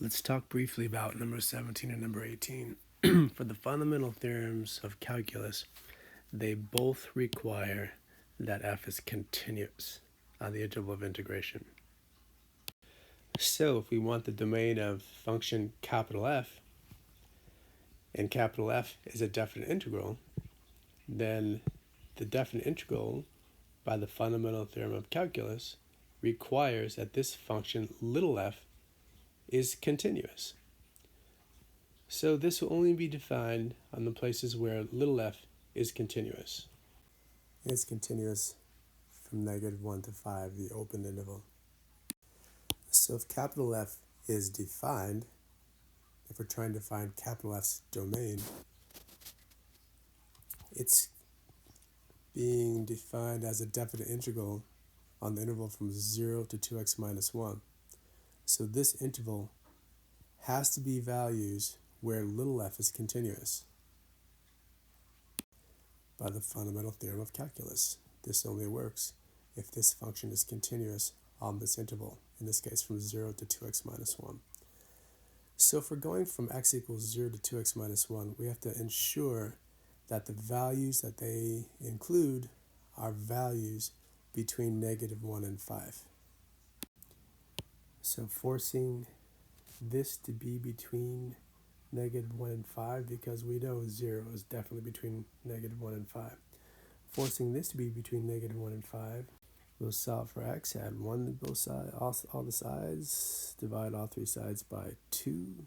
Let's talk briefly about number 17 and number 18. For the fundamental theorems of calculus, they both require that f is continuous on the interval of integration. So if we want the domain of function capital F, and capital F is a definite integral, then the definite integral by the fundamental theorem of calculus requires that this function little f is continuous. So this will only be defined on the places where little f is continuous. It's continuous from -1 to 5, the open interval. So if capital F is defined, if we're trying to find capital F's domain, it's being defined as a definite integral on the interval from 0 to 2x minus 1. So this interval has to be values where little f is continuous by the fundamental theorem of calculus. This only works if this function is continuous on this interval, in this case from 0 to 2x minus 1. So if we're going from x equals 0 to 2x minus 1, we have to ensure that the values that they include are values between -1 and 5. So forcing this to be between -1 and 5, because we know 0 is definitely between -1 and 5. Forcing this to be between -1 and 5, we'll solve for x, add 1 to both sides, all the sides, divide all three sides by 2,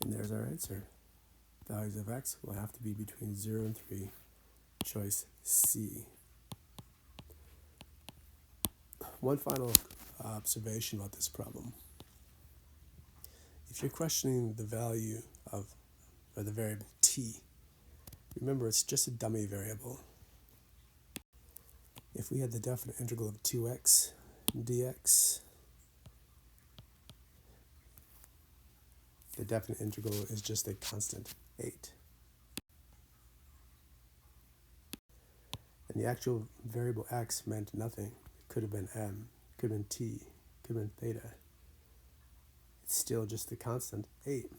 and there's our answer. Values of x will have to be between 0 and 3, choice C. One final observation about this problem. If you're questioning the value of the variable t, remember it's just a dummy variable. If we had the definite integral of 2x dx, the definite integral is just a constant 8. And the actual variable x meant nothing. It could have been m, could have been t, could have been theta. It's still just the constant 8.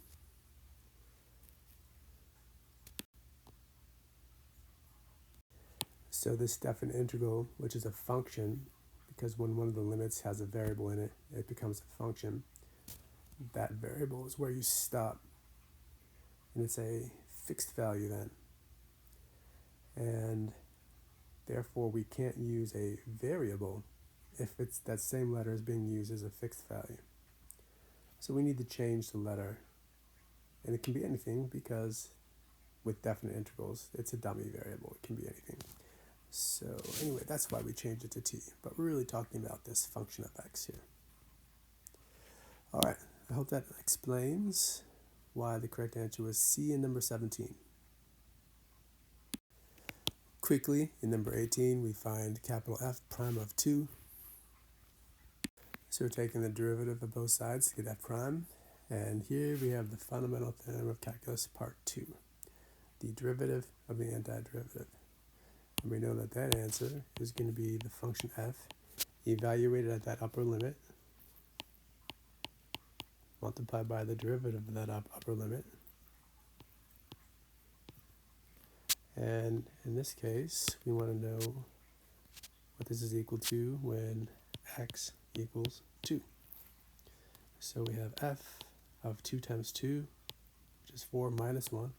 So this definite integral, which is a function, because when one of the limits has a variable in it, it becomes a function. That variable is where you stop, and it's a fixed value then. And therefore we can't use a variable if it's that same letter is being used as a fixed value. So we need to change the letter, and it can be anything, because with definite integrals it's a dummy variable. It can be anything. So anyway, that's why we changed it to t, but we're really talking about this function of x here. All right, I hope that explains why the correct answer was C in number 17. Quickly, in number 18, we find capital F prime of 2. So we're taking the derivative of both sides to get f prime. And here we have the fundamental theorem of calculus part 2, the derivative of the antiderivative. And we know that that answer is going to be the function f evaluated at that upper limit, multiplied by the derivative of that upper limit. And in this case, we want to know what this is equal to when x equals 2. So we have f of 2 times 2, which is 4 minus 1,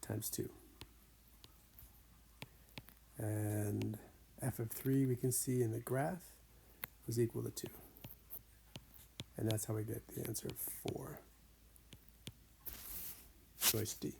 times 2. And f of 3 we can see in the graph was equal to 2. And that's how we get the answer of 4. Choice D.